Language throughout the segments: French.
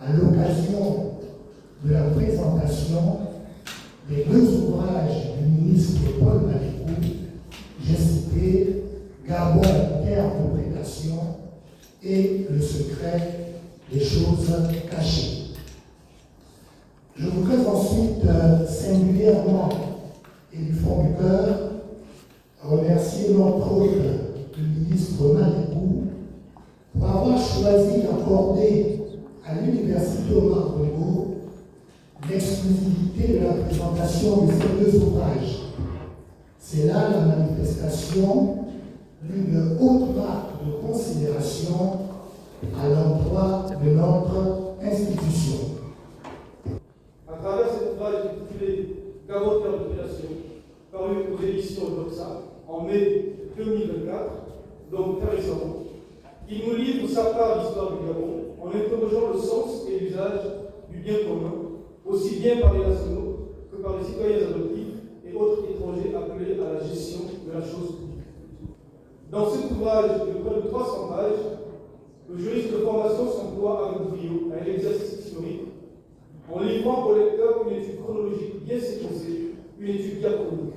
à l'occasion de la présentation des deux ouvrages du ministre Paul Malécou, j'ai cité Gabon, terre de prédation et Le secret des choses cachées. Je voudrais ensuite singulièrement et du fond du cœur remercier notre hôte, le ministre Malécou, pour avoir choisi d'accorder à l'Université Omar Bongo l'exclusivité de la présentation de ces deux ouvrages. C'est là la manifestation d'une haute marque de considération à l'endroit de notre institution. À travers cet ouvrage intitulé Gabon, terre de prédation, paru aux éditions Doxa en mai 2024, donc très récemment, il nous livre sa part d'histoire du Gabon en interrogeant le sens et l'usage du bien commun, aussi bien par les nationaux que par les citoyens adoptifs et autres étrangers appelés à la gestion de la chose publique. Dans cet ouvrage de près de 300 pages, le juriste de formation s'emploie avec brio à un exercice historique en livrant au lecteur une étude chronologique bien séquencée, une étude diachronique.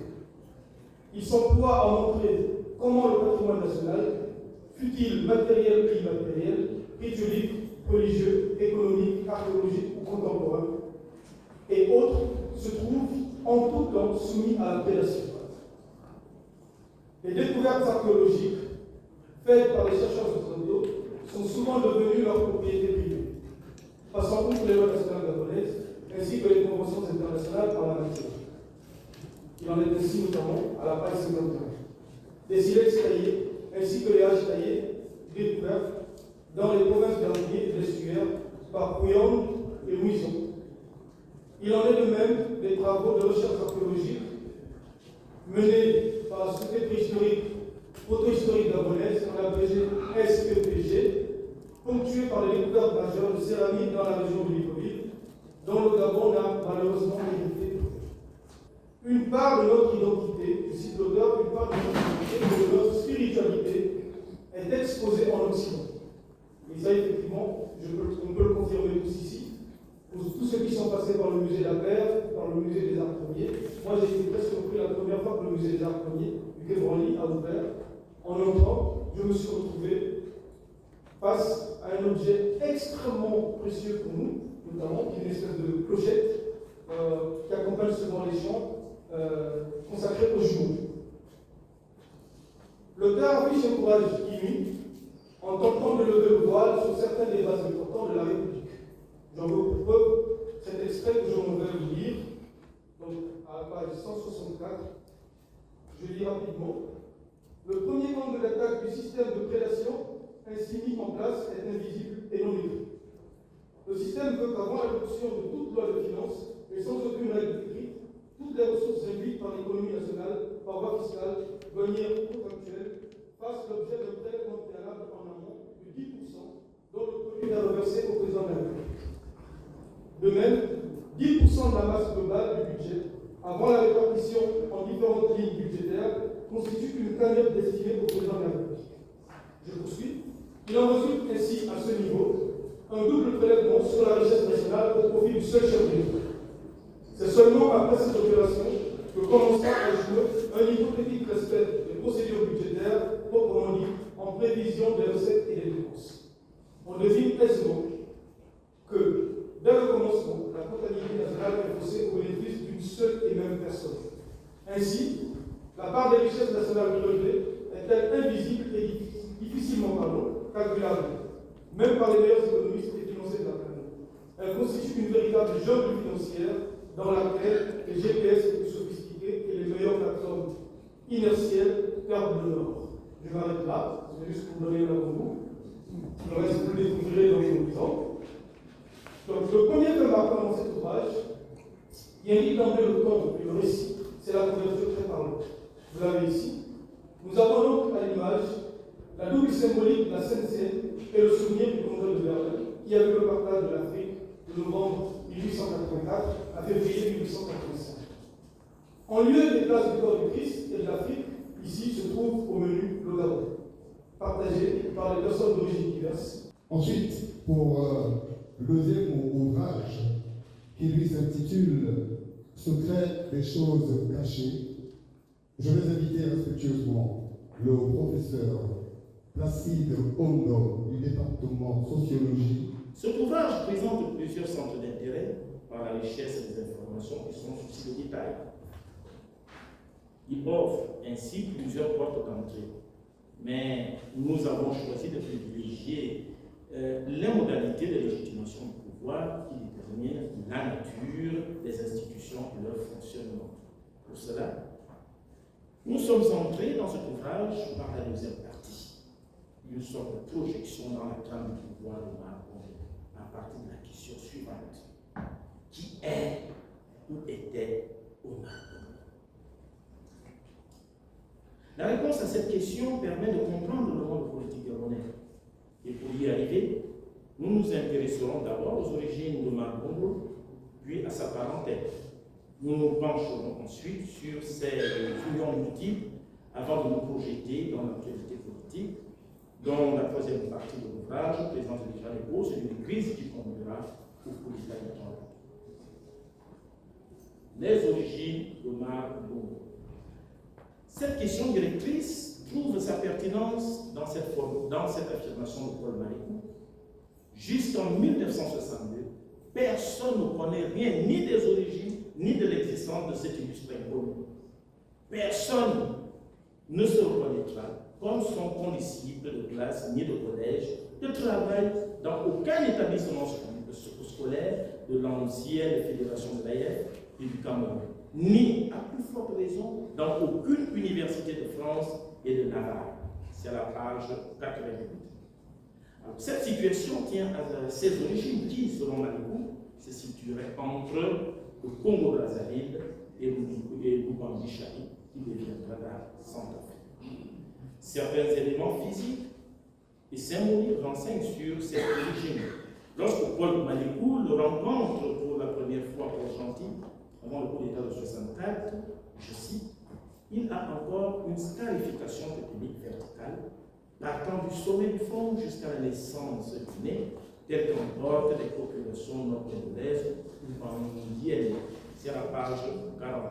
Il s'emploie à montrer comment le patrimoine national, fût-il matériel ou immatériel, rituelique, religieux, économique, archéologique ou contemporain, et autres, se trouve en tout temps soumis à la prédation. Les découvertes archéologiques faites par les chercheurs occidentaux sont souvent devenues leur propriété privée, passant outre les lois nationales gabonaises ainsi que les conventions internationales par la matière. Il en est ainsi notamment à la page 51. Des silex taillés ainsi que les haches taillées découvertes dans les provinces d'Armée et de l'Estuaire par Pouillon et Mouison. Il en est de même des travaux de recherche archéologique menés par la Société préhistorique protohistorique gabonaise, qu'on appelle SPPG, ponctués par les découvertes majeures de céramique dans la région de Libreville, dont le Gabon n'a malheureusement hérité. Une part de notre identité, je cite l'auteur, une part de notre identité, de notre spiritualité est exposée en Occident. Et ça, effectivement, on peut le confirmer tous ici. Pour tous ceux qui sont passés par le musée d'Aper, par le musée des Arts Premiers, moi j'ai été très surpris la première fois que le musée des Arts Premiers du Quai Branly a ouvert. En entrant, je me suis retrouvé face à un objet extrêmement précieux pour nous, notamment qui est une espèce de clochette qui accompagne souvent les chants consacrés aux jumeaux. L'auteur affiche un courage inouï en tentant de lever le voile sur certains des bases importants de la République. J'en veux pour preuve cet extrait que je m'en vais vous lire, donc à la page 164. Je lis rapidement. Le premier angle d'attaque du système de prédation ainsi mis en place est invisible et non écrit. Le système veut qu'avant l'adoption de toute loi de finances et sans aucune règle écrite, toutes les ressources induites par l'économie nationale, par voie fiscale, douanière ou contractuelle, fassent l'objet d'un prélèvement préalable en amont de 10% dont le produit est reversé au président de la République. De même, 10% de la masse globale du budget, avant la répartition en différentes lignes budgétaires, constitue une cagnotte destinée au président de la République. Je poursuis. Il en résulte ainsi, à ce niveau, un double prélèvement sur la richesse nationale au profit du seul chef de l'État. C'est seulement après cette opération que commencera à jouer un hypothétique respect des procédures budgétaires, proprement dit, en prévision des recettes et des dépenses. On devine aisément que, dès le commencement, la comptabilité nationale est faussée au bénéfice d'une seule et même personne. Ainsi, la part des richesses nationales prélevées est-elle invisible et difficilement calculable, même par les meilleurs économistes et financiers de la planète. Elle constitue une véritable jungle financière dans laquelle les GPS les plus sophistiqués et les meilleures plateformes inertielles perdent le nord. Je m'arrête là, c'est juste pour donner un avant-goût. Le reste, vous le découvrirez dans les temps. Donc, le premier fait marquant dans cet ouvrage, qui indique d'emblée le ton et le récit, c'est la couverture très parlante. Vous l'avez ici. Nous avons donc à l'image la double symbolique de la Sainte-Seine et le souvenir du congrès de Berlin, qui avait le partage de l'Afrique de novembre 1884 à février 1885. En lieu des places du corps du Christ et de l'Afrique, ici se trouve au menu le Gabon, partagé par les personnes d'origine diverses. Ensuite, pour le deuxième ouvrage, qui lui s'intitule « Secret des choses cachées », je vais inviter respectueusement le professeur Placide Ondo du département sociologie. Cet ouvrage présente plusieurs centres d'intérêt par la richesse des informations qui sont soucis de détail. Il offre ainsi plusieurs portes d'entrée. Mais nous avons choisi de privilégier les modalités de légitimation du pouvoir qui déterminent la nature des institutions et leur fonctionnement. Pour cela, nous sommes entrés dans cet ouvrage par la deuxième partie, une sorte de projection dans la trame du pouvoir de Marcon à partir de la question suivante. Qui est ou était Omar Bongo? La réponse à cette question permet de comprendre le monde politique gabonais. Et pour y arriver, nous nous intéresserons d'abord aux origines d'Omar Bongo, puis à sa parenthèse. Nous nous pencherons ensuite sur ses unions multiples avant de nous projeter dans l'actualité politique, dont la troisième partie de l'ouvrage présente déjà les causes d'une crise qui conduira au coup d'État électoral. Les origines d'Omar Bongo. Cette question directrice trouve sa pertinence dans cette affirmation de Paul Maricourt. Jusqu'en 1962, personne ne connaît rien ni des origines ni de l'existence de cet illustre inconnu. Personne ne se reconnaîtra comme son condisciple de classe ni de collège, de travail dans aucun établissement scolaire de l'ancienne fédération de l'AIF et du Cameroun, ni, à plus forte raison, dans aucune université de France et de Navarre. C'est à la page 88. Alors, cette situation tient à ses origines qui, selon Maricourt, se situeraient entre le Congo-Brazzaville et l'Ouganda-Chari, qui deviendra la Centrafrique. Certains éléments physiques et symboliques renseignent sur cette origine. Lorsque Paul Maricourt le rencontre pour la première fois pour Gentil, avant le coup d'État de 64, je cite, il a encore une scarification technique verticale, partant du sommet du front jusqu'à la naissance du nez, telle qu'emportent les populations nord-congolaises ou bandiennes. C'est à la page 41.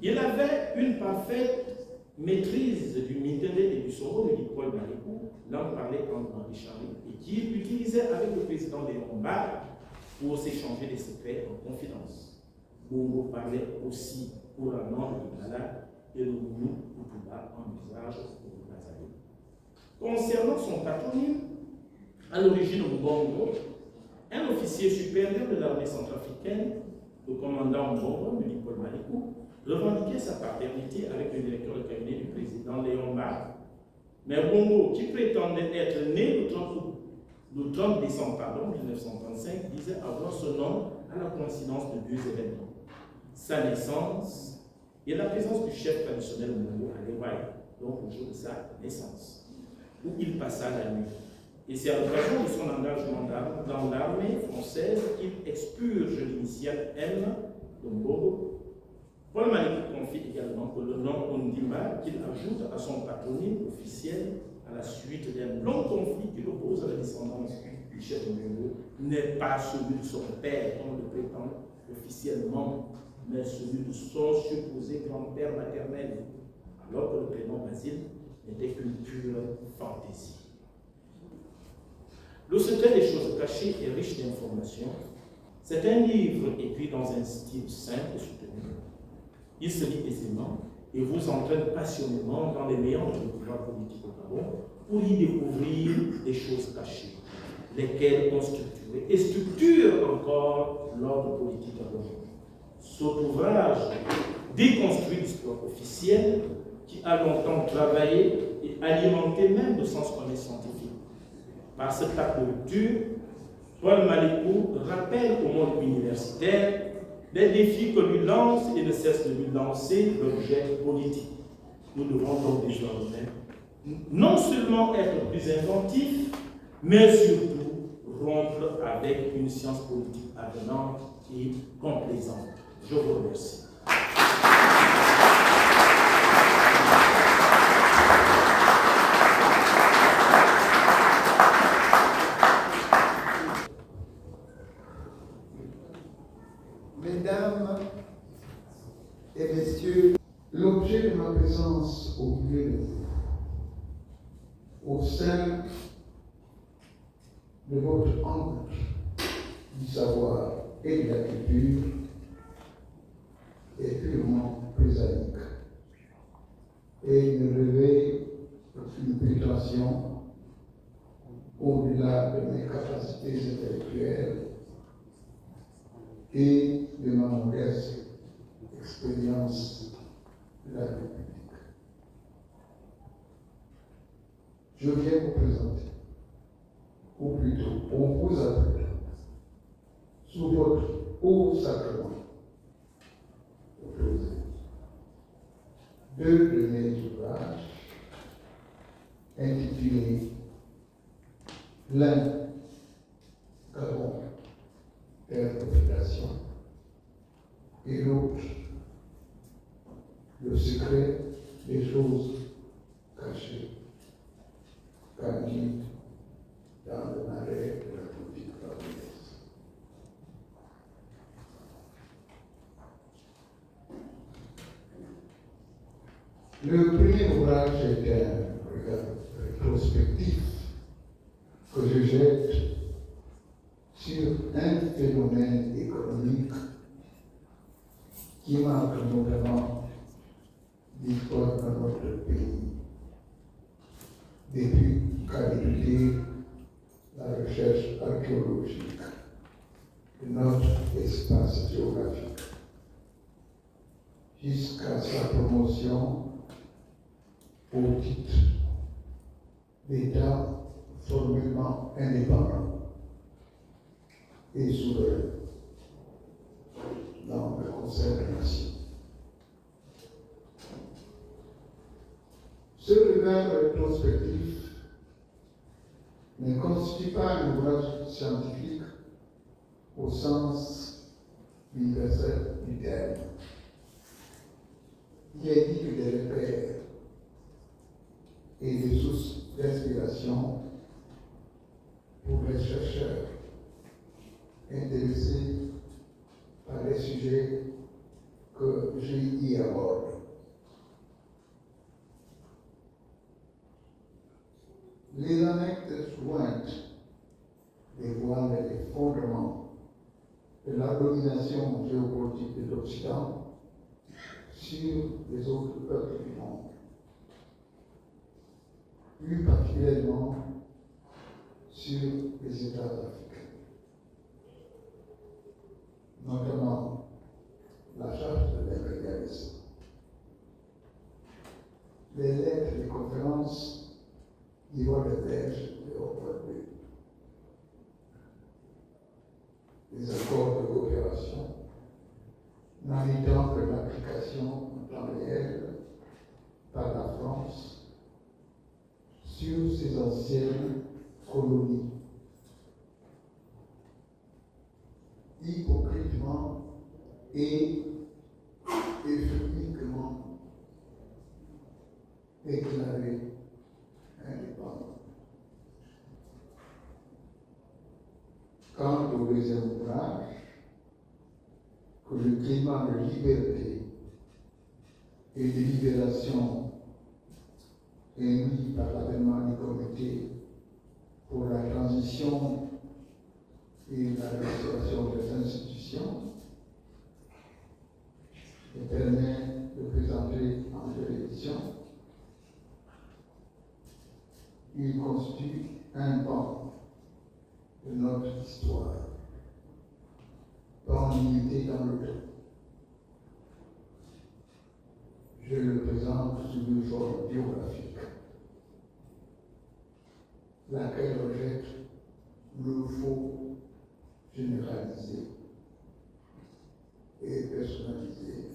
Il avait une parfaite maîtrise du Mitende et du Soro, le dit Paul Maricourt, langue parlée en Ouganda-Chari, et qu'il utilisait avec le président Léon Mba pour s'échanger des secrets en confidence. Bongo parlait aussi couramment le Lingala et le Mou Kutuba en usage pour le Brazzaville. Concernant son patronyme, à l'origine Mbongo, un officier supérieur de l'armée centrafricaine, le commandant Mbongo, le dit Paul Maricourt, revendiquait sa paternité avec le directeur de cabinet du président Léon Mba. Mais Bongo, qui prétendait être né le 30 décembre 1935, disait avoir ce nom à la coïncidence de deux événements. Sa naissance et la présence du chef traditionnel Mbongo à l'Ewaï, donc au jour de sa naissance, où il passa la nuit. Et c'est à l'occasion de son engagement dans l'armée française qu'il expurge l'initiale M de Mbongo. Paul Maricourt confie également que le nom Ondimba, qu'il ajoute à son patronyme officiel à la suite d'un long conflit qui l'oppose à la descendance du chef Mbongo, n'est pas celui de son père, comme le prétend officiellement, mais celui de son supposé grand-père maternel, alors que le prénom Basile n'était qu'une pure fantaisie. Le secret des choses cachées est riche d'informations. C'est un livre écrit dans un style simple et soutenu. Il se lit aisément et vous entraîne passionnément dans les méandres du pouvoir politique au Gabon pour y découvrir des choses cachées, lesquelles ont structuré et structurent encore l'ordre politique gabonais. Cet ouvrage déconstruit l'histoire officielle qui a longtemps travaillé et alimenté même le sens commun scientifique. Par cette acte de rupture, Paul Maricourt rappelle au monde universitaire les défis que lui lance et ne cesse de lui lancer l'objet politique. Nous devons donc désormais non seulement être plus inventifs, mais surtout rompre avec une science politique avenante et complaisante. Je vous remercie. Mesdames et messieurs, l'objet de ma présence au milieu de vous, au sein de votre angle du savoir et de la culture, est purement prosaïque et ne revêt aucune prétention au-delà de mes capacités intellectuelles et de ma modeste expérience de la République. Je viens vous présenter, ou plutôt, on vous appelle, sous votre haut sacrement, deux de mes ouvrages intitulés l'un, Gabon, terre de fondation, et l'autre, le secret des choses cachées, cachées dans le marais de la politique gabonaise. Le premier ouvrage est un regard rétrospectif que je jette sur un phénomène économique qui marque notamment l'histoire de notre pays depuis qu'a débuté la recherche archéologique de notre espace géographique jusqu'à sa promotion au titre d'État formellement indépendant et souverain dans le Conseil des Nations. Ce regard rétrospectif ne constitue pas un ouvrage scientifique au sens universel du terme. Il indique des repères et des sources d'inspiration pour les chercheurs intéressés par les sujets que je y aborde. Les annexes jointes dévoilent les fondements de la domination géopolitique de l'Occident sur les autres peuples du monde, plus particulièrement sur les États africains, notamment la charte de l'impérialisme, les lettres des conférences d'Ivoire de Belge et Haut-Volée, les accords de coopération, n'invitant que l'application en temps réel par la France sur ses anciennes colonies, hypocritement et euphémiquement déclarées indépendantes. Quant au deuxième ouvrage, que le climat de liberté et de libération émis par l'avènement du comité pour la transition et la restauration des institutions, me permet de présenter en deux éditions. Il constitue un pan de notre histoire, pan limité dans le temps. Je le présente sous une forme biographique, laquelle rejette le faux généralisé et personnalisé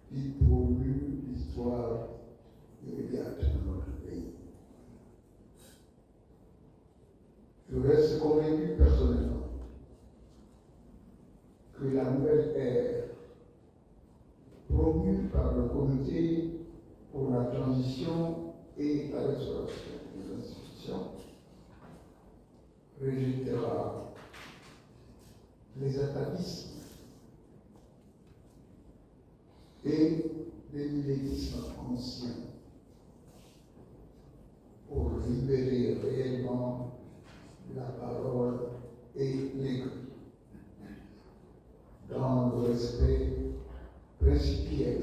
qui promeut l'histoire immédiate de notre pays. Je reste convaincu personnellement que la nouvelle ère promue par le Comité pour la transition et la restauration des institutions rejettera les atavismes et les millénismes anciens pour libérer réellement la parole et l'écrit dans le respect principiel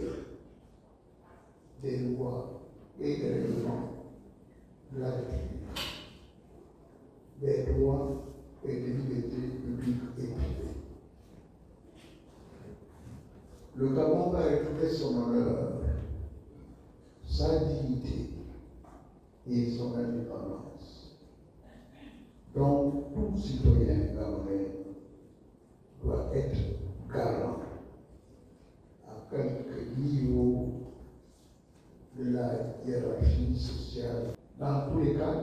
des lois et des règlements de la République, des droits et des libertés publiques et privées. Le Gabon va retrouver son honneur, sa dignité et son indépendance, dont tout citoyen gabonais doit être garant à quelque niveau de la hiérarchie sociale. Dans tous les cas,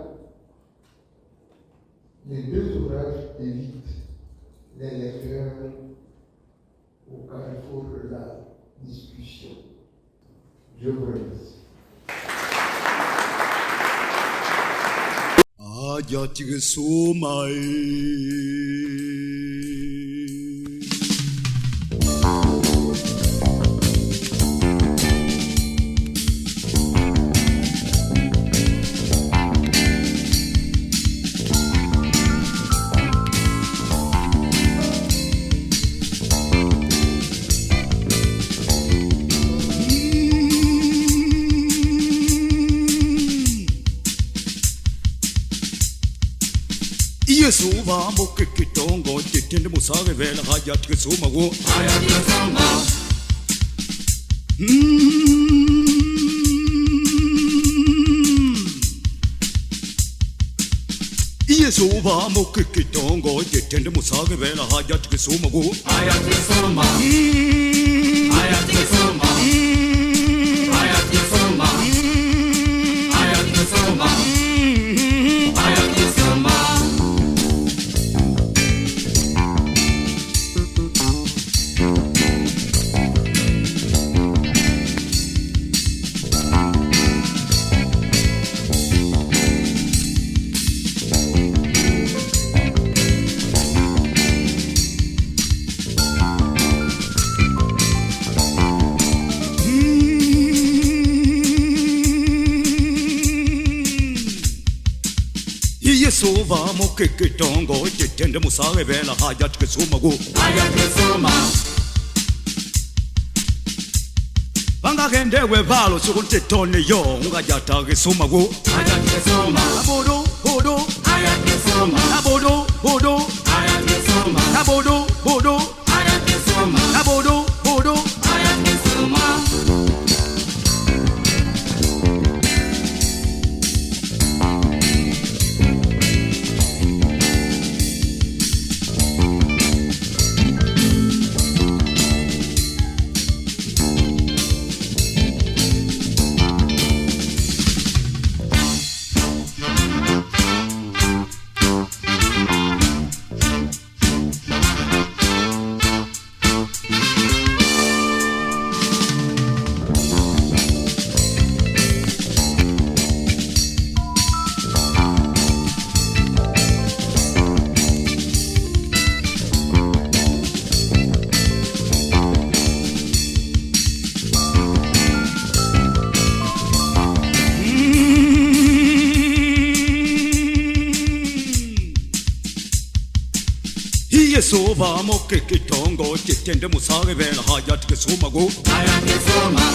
les deux ouvrages invitent les lecteurs au carrefour de la discussion. Je vous remercie. Yesuva mokikitongo titende musave vela hayat kesuma go hayat kesuma Yesuva mokikitongo titende musave vela hayat kesuma go hayat kesuma hayat kesuma hayat kesuma hayat kesuma hayat kesuma. Yesuva mokikitongo titende musave vela hayat kesuma go hayat kesuma Vangagende wevalo sukuntitone yo ungajata kesuma go hayat kesuma Abodo bodo hayat kesuma Abodo bodo hayat kesuma Abodo bodo hayat kesuma Abodo bodo hayat kesuma Yesuva mokikitongo titende musave vela hayat kesuma go hayat kesuma